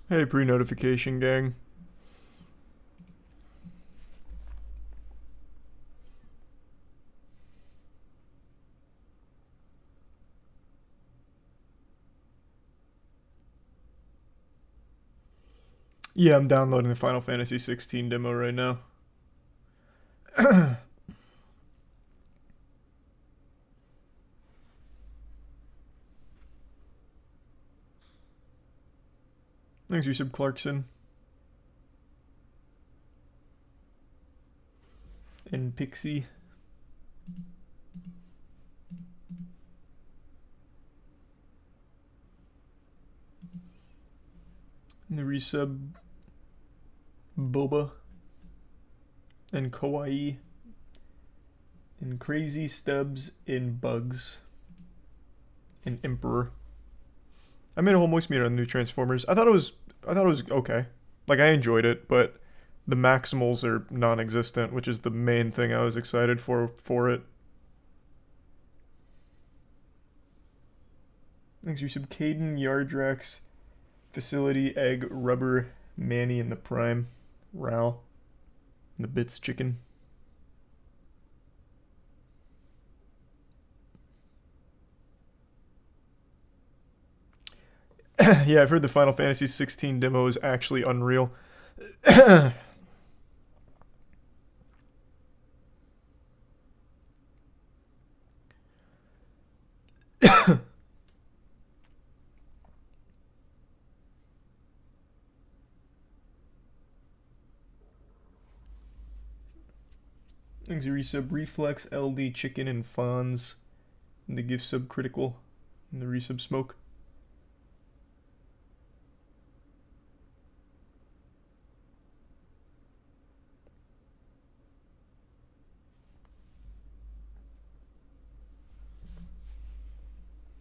Hey, pre-notification gang. Yeah, I'm downloading the Final Fantasy 16 demo right now. Thanks, Yusuf Clarkson. And Pixie. And the resub Boba. And Kawaii. And Crazy Stubbs in Bugs. And Emperor. I made a whole voice meter on the new Transformers. I thought it was okay. Like, I enjoyed it, but the maximals are non-existent, which is the main thing I was excited for it. Thanks, Yusuf. Caden, Yardrax, Facility, Egg, Rubber, Manny, and the Prime, Ral, and the Bits Chicken. Yeah, I've heard the Final Fantasy 16 demo is actually unreal. Thanks, resub Reflex, LD, Chicken, and Fonz. And the gift sub Critical. And the resub Smoke.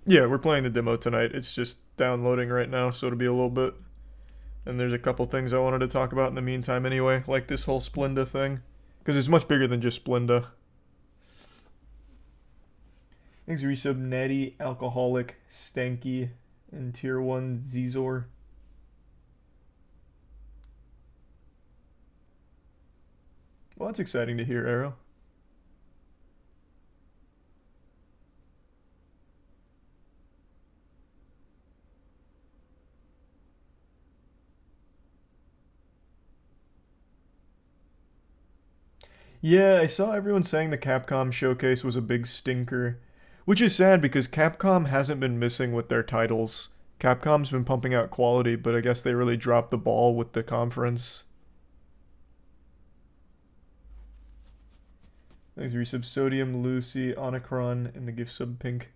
Yeah, we're playing the demo tonight. It's just downloading right now, so it'll be a little bit. And there's a couple things I wanted to talk about in the meantime anyway, like this whole Splenda thing. Because it's much bigger than just Splenda. Thanks, resub Natty, Alcoholic, Stanky, and Tier 1 Zizor. Well, that's exciting to hear, Arrow. Yeah, I saw everyone saying the Capcom showcase was a big stinker. Which is sad because Capcom hasn't been missing with their titles. Capcom's been pumping out quality, but I guess they really dropped the ball with the conference. Thanks, resub Sodium, Lucy, Onacron, and the gift sub Pink.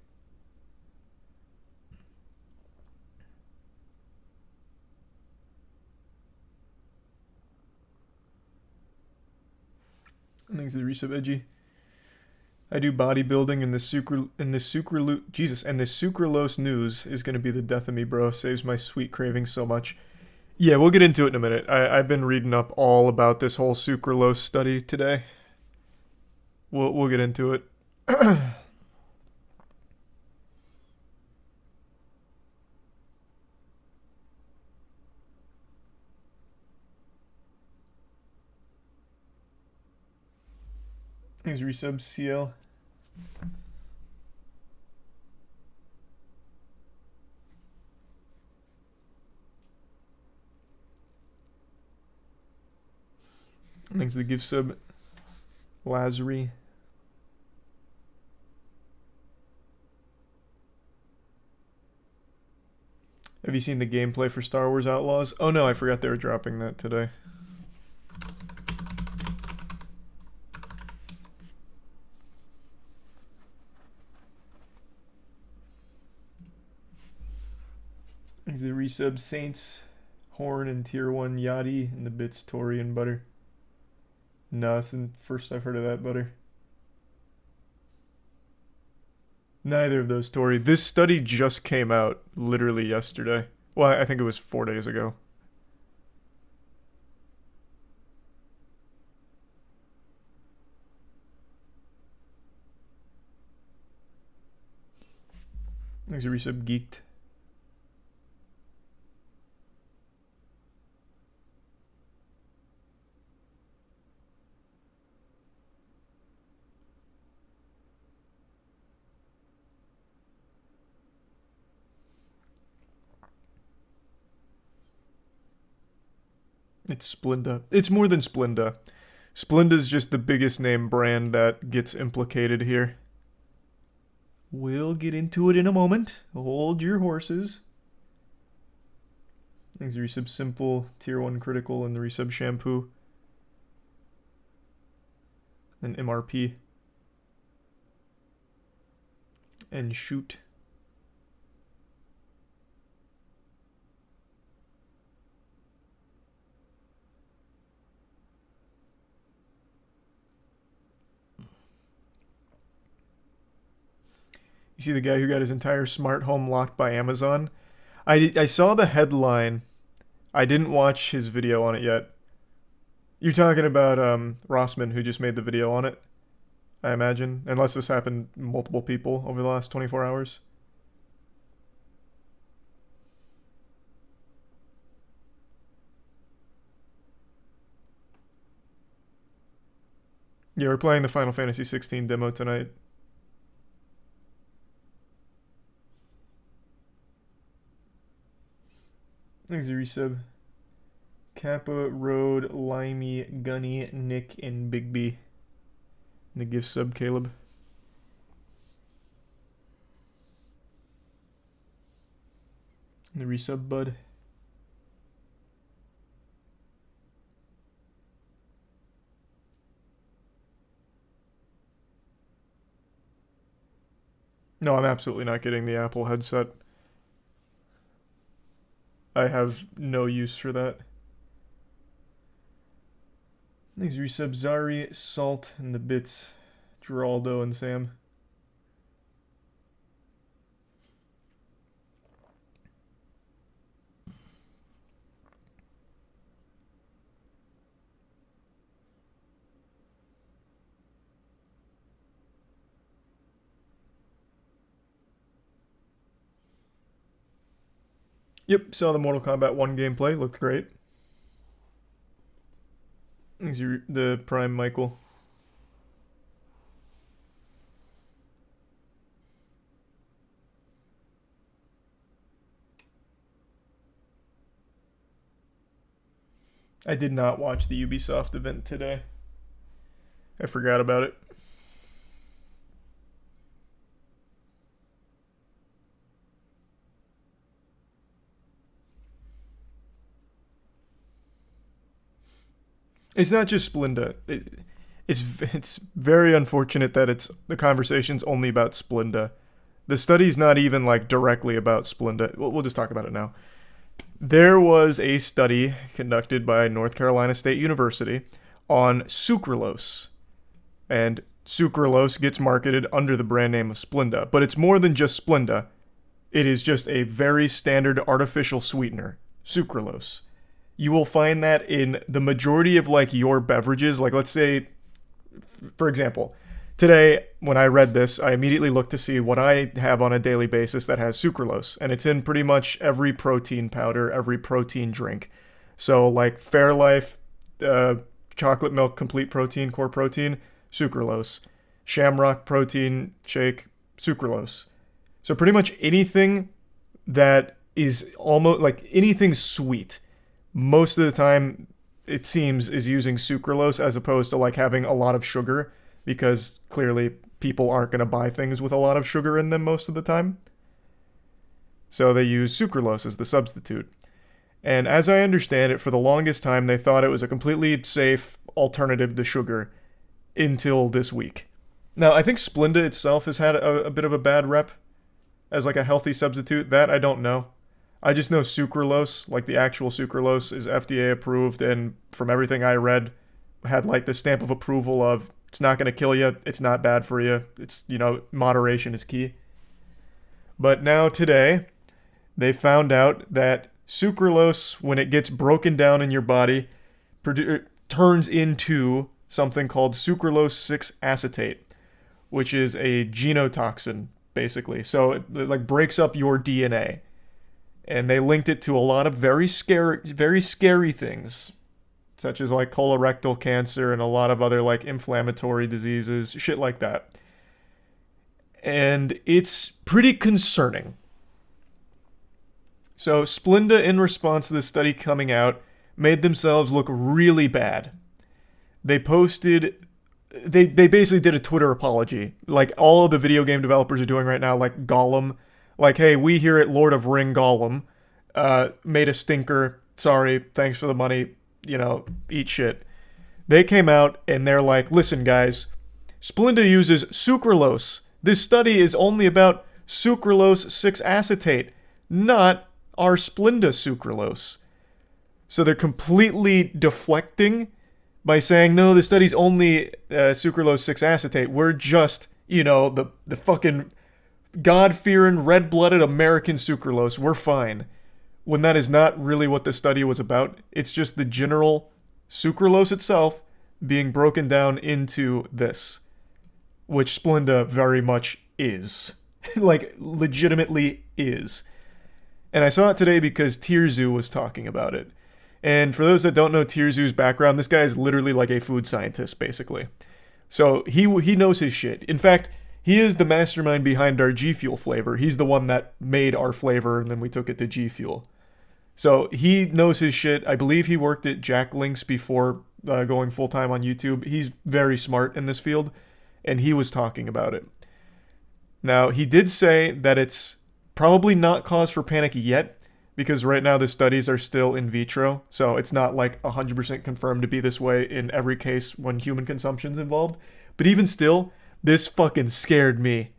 Thanks to the resub Edgy. I do bodybuilding and this sucralose news is gonna be the death of me, bro. Saves my sweet cravings so much. Yeah, we'll get into it in a minute. I've been reading up all about this whole sucralose study today. We'll get into it. Thanks, resub CL. Thanks to the gift sub Lazary. Have you seen the gameplay for Star Wars Outlaws? Oh no, I forgot they were dropping that today. Thanks to the resub Saints, Horn, and Tier 1 Yachty, and the bits Tori and Butter. No, it's the first I've heard of that, Butter. Neither of those, Tori. This study just came out literally yesterday. Well, I think it was 4 days ago. Thanks to resub Geeked. It's Splenda. It's more than Splenda. Splenda's just the biggest name brand that gets implicated here. We'll get into it in a moment. Hold your horses. There's the Resub Simple, Tier 1 Critical, and the Resub Shampoo. And MRP. And Shoot. You see the guy who got his entire smart home locked by Amazon? I saw the headline. I didn't watch his video on it yet. You're talking about Rossman, who just made the video on it, I imagine. Unless this happened to multiple people over the last 24 hours. Yeah, we're playing the Final Fantasy 16 demo tonight. Thanks, Resub. Kappa, Road, Limey, Gunny, Nick, and Big B. And the gift sub, Caleb. And the resub, Bud. No, I'm absolutely not getting the Apple headset. I have no use for that. Thanks, Resub, Zari, Salt, and the Bits. Geraldo and Sam. Yep, saw the Mortal Kombat 1 gameplay. Looked great. Thanks, the Prime Michael. I did not watch the Ubisoft event today. I forgot about it. It's not just Splenda. It's very unfortunate that the conversation's only about Splenda. The study's not even like directly about Splenda. We'll just talk about it now. There was a study conducted by North Carolina State University on sucralose. And sucralose gets marketed under the brand name of Splenda. But it's more than just Splenda. It is just a very standard artificial sweetener, sucralose. You will find that in the majority of like your beverages. Like let's say, for example, today when I read this, I immediately looked to see what I have on a daily basis that has sucralose. And it's in pretty much every protein powder, every protein drink. So like Fairlife, chocolate milk, complete protein, core protein, sucralose. Shamrock protein shake, sucralose. So pretty much anything that is almost like anything sweet, most of the time, it seems, is using sucralose as opposed to like having a lot of sugar, because clearly people aren't going to buy things with a lot of sugar in them most of the time. So they use sucralose as the substitute. And as I understand it, for the longest time, they thought it was a completely safe alternative to sugar until this week. Now, I think Splenda itself has had a bit of a bad rep as like a healthy substitute. That I don't know. I just know sucralose, like the actual sucralose, is FDA approved, and from everything I read, had like the stamp of approval of it's not going to kill you, it's not bad for you, it's, moderation is key. But now today, they found out that sucralose, when it gets broken down in your body, turns into something called sucralose 6-acetate, which is a genotoxin, basically. So it like breaks up your DNA. And they linked it to a lot of very scary things, such as like colorectal cancer and a lot of other like inflammatory diseases, shit like that. And it's pretty concerning. So Splenda, in response to the study coming out, made themselves look really bad. They posted they basically did a Twitter apology, like all of the video game developers are doing right now, like Gollum, like, hey, we here at Lord of Ring Gollum made a stinker. Sorry, thanks for the money. Eat shit. They came out and they're like, listen, guys, Splenda uses sucralose. This study is only about sucralose 6-acetate, not our Splenda sucralose. So they're completely deflecting by saying, no, the study's only sucralose 6-acetate. We're just, the fucking God-fearing, red-blooded American sucralose. We're fine. When that is not really what the study was about. It's just the general sucralose itself being broken down into this, which Splenda very much is. Like, legitimately is. And I saw it today because Tirzu was talking about it. And for those that don't know Tirzu's background, this guy is literally like a food scientist, basically. So he knows his shit. In fact, he is the mastermind behind our G Fuel flavor. He's the one that made our flavor, and then we took it to G Fuel. So he knows his shit. I believe he worked at Jack Links before going full-time on YouTube. He's very smart in this field, and he was talking about it. Now, he did say that it's probably not cause for panic yet, because right now the studies are still in vitro, so it's not like 100% confirmed to be this way in every case when human consumption's involved. But even still, this fucking scared me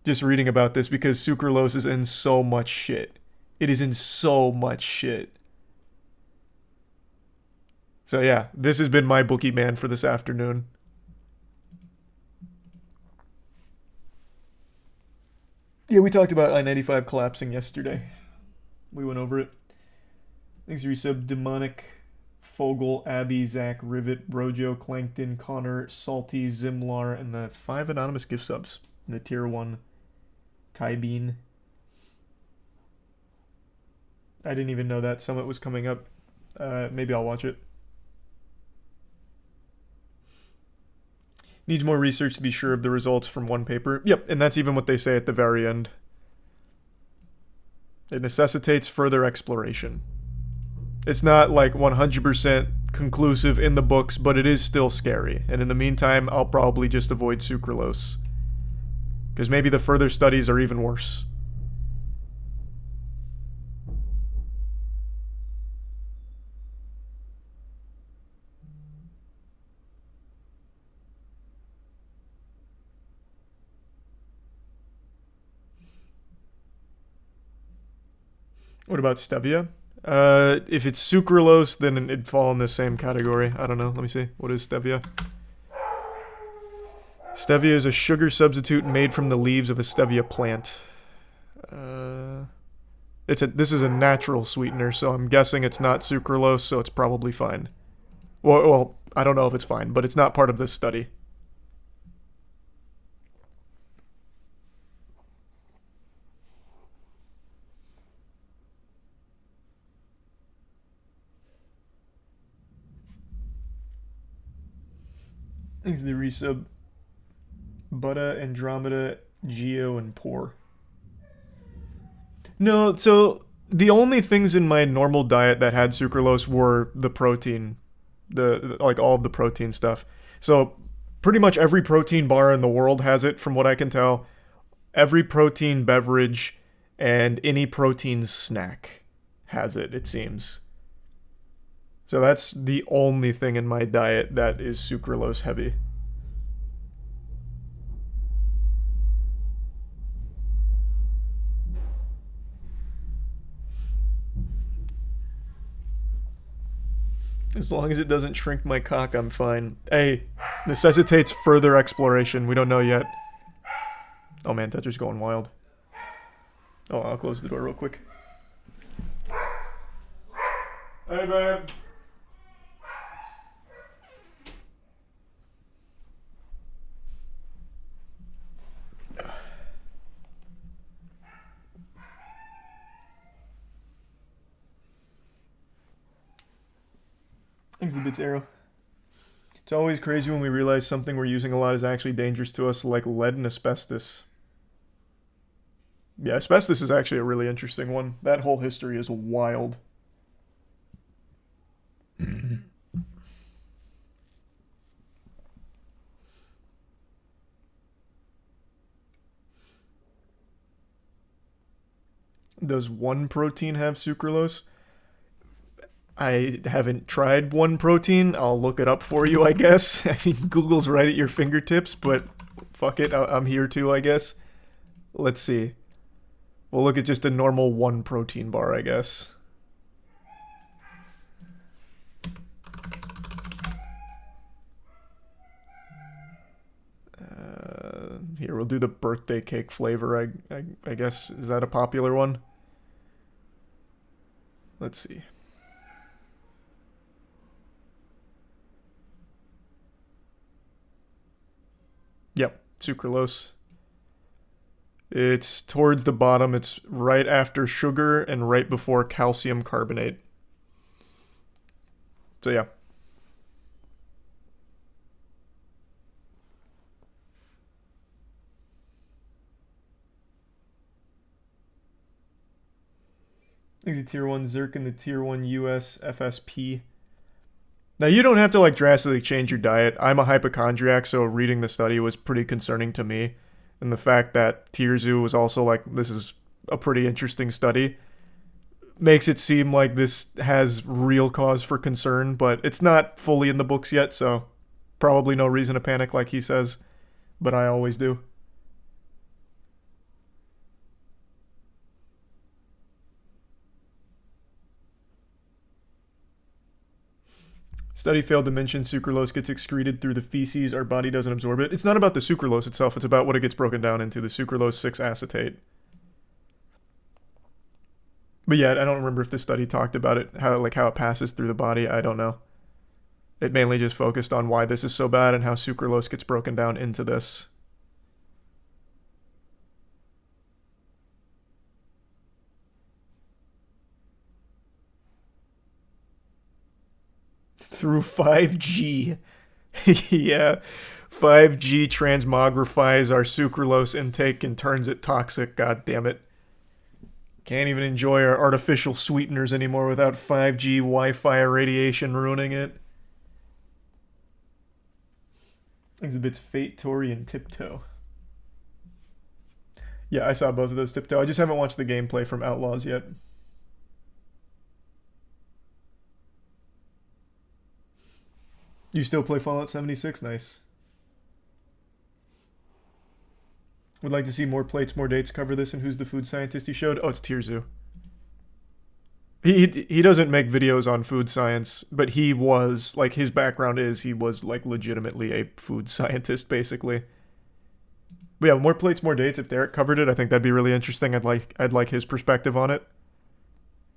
just reading about this, because sucralose is in so much shit. It is in so much shit. So yeah, this has been my Bookie Man for this afternoon. Yeah, we talked about I-95 collapsing yesterday. We went over it. Thanks for your sub. Demonic, Fogel, Abby, Zach, Rivet, Brojo, Clankton, Connor, Salty, Zimlar, and the 5 anonymous gift subs. And the tier 1 Ty Bean. I didn't even know that Summit was coming up. Maybe I'll watch it. Needs more research to be sure of the results from one paper. Yep, and that's even what they say at the very end. It necessitates further exploration. It's not like 100% conclusive in the books, but it is still scary. And in the meantime, I'll probably just avoid sucralose. Because maybe the further studies are even worse. What about stevia? If it's sucralose, then it'd fall in the same category. I don't know. Let me see. What is stevia? Stevia is a sugar substitute made from the leaves of a stevia plant. This is a natural sweetener, so I'm guessing it's not sucralose, so it's probably fine. Well, I don't know if it's fine, but it's not part of this study. Thanks to the resub. Butta, Andromeda, Geo, and Poor. No, so the only things in my normal diet that had sucralose were the protein. Like all of the protein stuff. So pretty much every protein bar in the world has it, from what I can tell. Every protein beverage and any protein snack has it, it seems. So that's the only thing in my diet that is sucralose heavy. As long as it doesn't shrink my cock, I'm fine. A, necessitates further exploration. We don't know yet. Oh man, Tetris going wild. Oh, I'll close the door real quick. Hey, babe. Exhibits arrow. It's always crazy when we realize something we're using a lot is actually dangerous to us, like lead and asbestos. Yeah, asbestos is actually a really interesting one. That whole history is wild. Does one protein have sucralose? I haven't tried one protein. I'll look it up for you, I guess. I mean, Google's right at your fingertips, but fuck it, I'm here too, I guess. Let's see. We'll look at just a normal one protein bar, I guess. Here, we'll do the birthday cake flavor, I guess. Is that a popular one? Let's see. Yep, sucralose. It's towards the bottom. It's right after sugar and right before calcium carbonate. So yeah. Thanks to Tier 1 Zerk and the Tier 1 US FSP. Now, you don't have to like drastically change your diet. I'm a hypochondriac, so reading the study was pretty concerning to me. And the fact that Tierzu was also like, this is a pretty interesting study, makes it seem like this has real cause for concern, but it's not fully in the books yet, so probably no reason to panic like he says, but I always do. Study failed to mention sucralose gets excreted through the feces. Our body doesn't absorb it. It's not about the sucralose itself. It's about what it gets broken down into, the sucralose 6-acetate. But yeah, I don't remember if the study talked about it, how it passes through the body. I don't know. It mainly just focused on why this is so bad and how sucralose gets broken down into this. Through 5G. Yeah. 5G transmogrifies our sucralose intake and turns it toxic, god damn it. Can't even enjoy our artificial sweeteners anymore without 5G Wi-Fi radiation ruining it. Exhibits Fate, Tori, and Tiptoe. Yeah, I saw both of those Tiptoe. I just haven't watched the gameplay from Outlaws yet. You still play Fallout 76? Nice. Would like to see more plates, more dates cover this, and who's the food scientist he showed? Oh, it's Tierzu. He doesn't make videos on food science, but he was, like, his background is he was, like, legitimately a food scientist, basically. But yeah, more plates, more dates. If Derek covered it, I think that'd be really interesting. I'd like his perspective on it.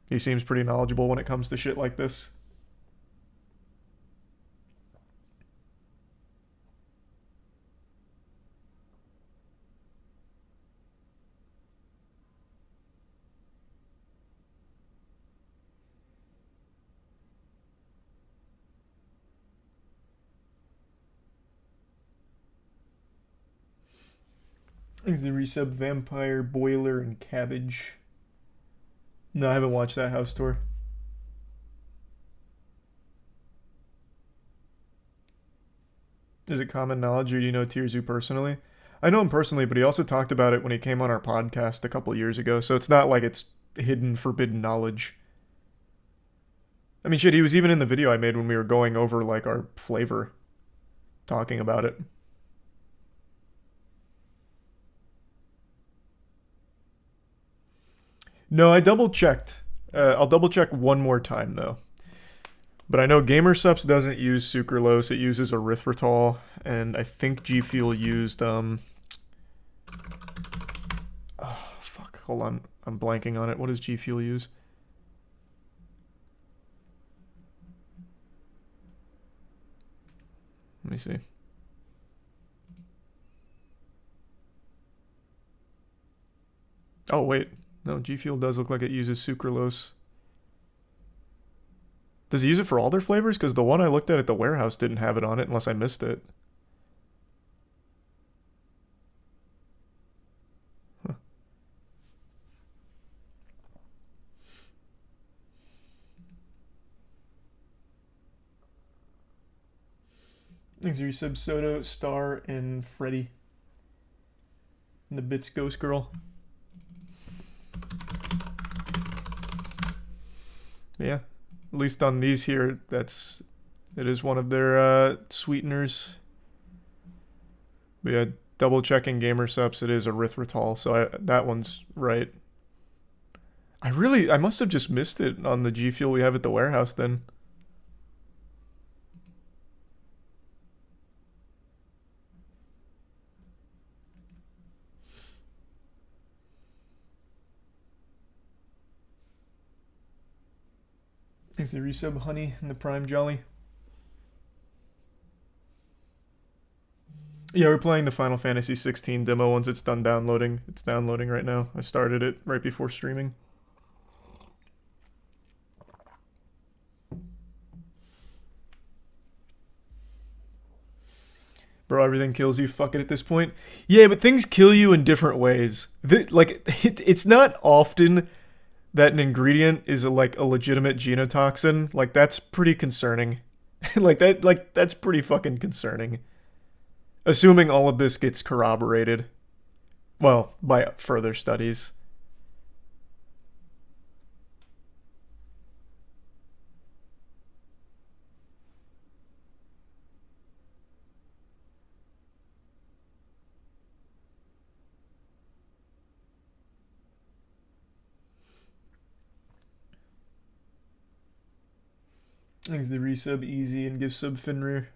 He seems pretty knowledgeable when it comes to shit like this. Thanks to the resub Vampire, Boiler, and Cabbage. No, I haven't watched that house tour. Is it common knowledge, or do you know Tierzu personally? I know him personally, but he also talked about it when he came on our podcast a couple years ago, so it's not like it's hidden, forbidden knowledge. I mean, shit, he was even in the video I made when we were going over, like, our flavor, talking about it. No, I double-checked. I'll double-check one more time, though. But I know GamerSups doesn't use sucralose. It uses erythritol, and I think G Fuel used, oh, fuck. Hold on. I'm blanking on it. What does G Fuel use? Let me see. Oh, wait. No, G Fuel does look like it uses sucralose. Does he use it for all their flavors? Because the one I looked at the warehouse didn't have it on it, unless I missed it. Huh. Thanks for your sub, Soto, Star, and Freddy. And the Bits Ghost Girl. Yeah, at least on these here, it is one of their sweeteners. But yeah, double checking gamer subs, it is erythritol, so that one's right. I must have just missed it on the G Fuel we have at the warehouse then. Thanks to resub honey and the prime jolly. Yeah, we're playing the Final Fantasy 16 demo once it's done downloading. It's downloading right now. I started it right before streaming. Bro, everything kills you. Fuck it at this point. Yeah, but things kill you in different ways. It's not often that an ingredient is like a legitimate genotoxin. Like, that's pretty concerning. That's pretty fucking concerning. Assuming all of this gets corroborated. Well, by further studies. Thanks the resub easy and give sub Finrir.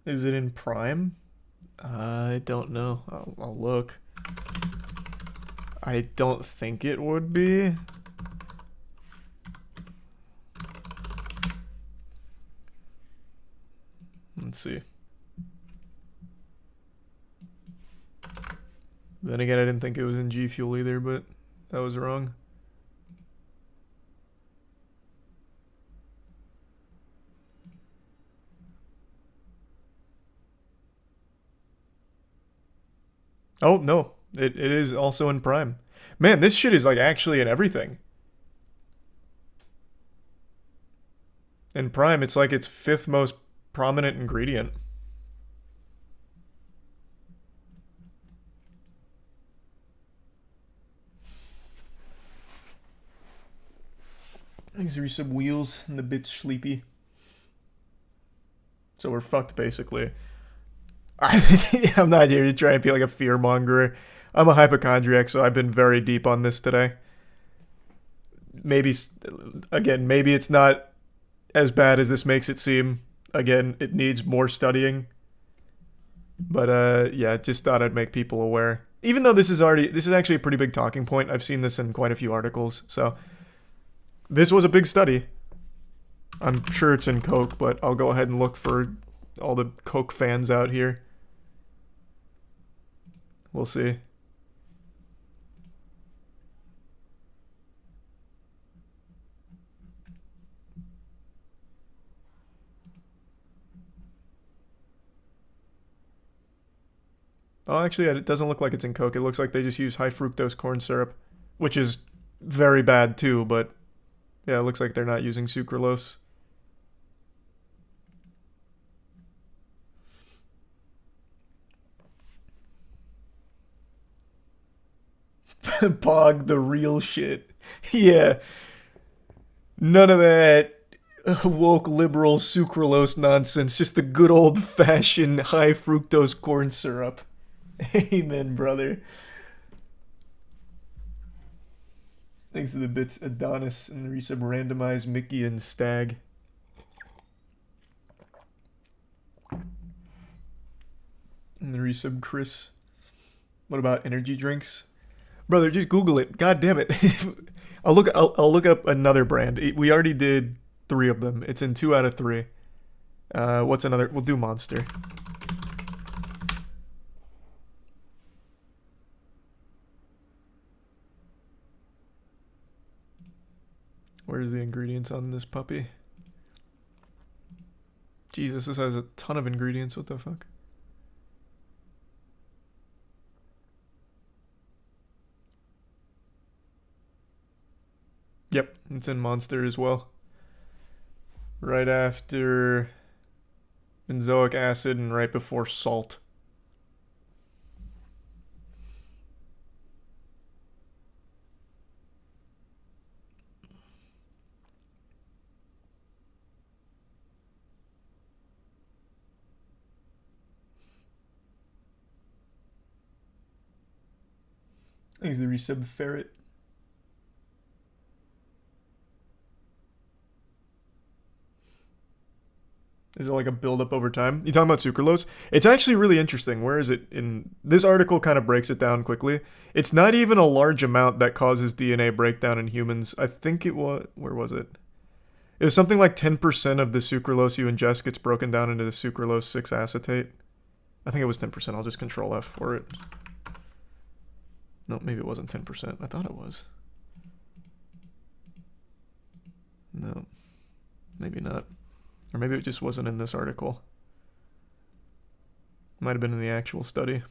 Is it in Prime? I don't know. I'll look. I don't think it would be. Let's see. Then again, I didn't think it was in G Fuel either, but that was wrong. Oh, no. It is also in Prime. Man, this shit is like actually in everything. In Prime, it's like its 5th most prominent ingredient. These are some wheels and the bit sleepy. So we're fucked basically. I'm not here to try and be like a fearmonger. I'm a hypochondriac, so I've been very deep on this today. Maybe it's not as bad as this makes it seem. Again, it needs more studying. But yeah, just thought I'd make people aware. Even though this is actually a pretty big talking point. I've seen this in quite a few articles. So this was a big study. I'm sure it's in Coke, but I'll go ahead and look for all the Coke fans out here. We'll see. Oh, actually, it doesn't look like it's in Coke. It looks like they just use high fructose corn syrup, which is very bad too, but yeah, it looks like they're not using sucralose. Pog the real shit. Yeah. None of that woke liberal sucralose nonsense. Just the good old fashioned high fructose corn syrup. Amen, brother. Thanks to the bits Adonis and the resub randomized Mickey and Stag. And the resub Chris. What about energy drinks? Brother, just Google it. God damn it. I'll look up another brand. We already did 3 of them. It's in 2 out of 3. What's another? We'll do Monster. Where's the ingredients on this puppy? Jesus, this has a ton of ingredients. What the fuck? Yep, it's in Monster as well. Right after benzoic acid and right before salt. think it's the resub ferret. Is it like a buildup over time? You talking about sucralose? It's actually really interesting. Where is it in this article? Kind of breaks it down quickly. It's not even a large amount that causes DNA breakdown in humans. I think it was, where was it? It was something like 10% of the sucralose you ingest gets broken down into the sucralose 6-acetate. I think it was 10%. I'll just control F for it. No, maybe it wasn't 10%. I thought it was. No, maybe not. Or maybe it just wasn't in this article. Might have been in the actual study.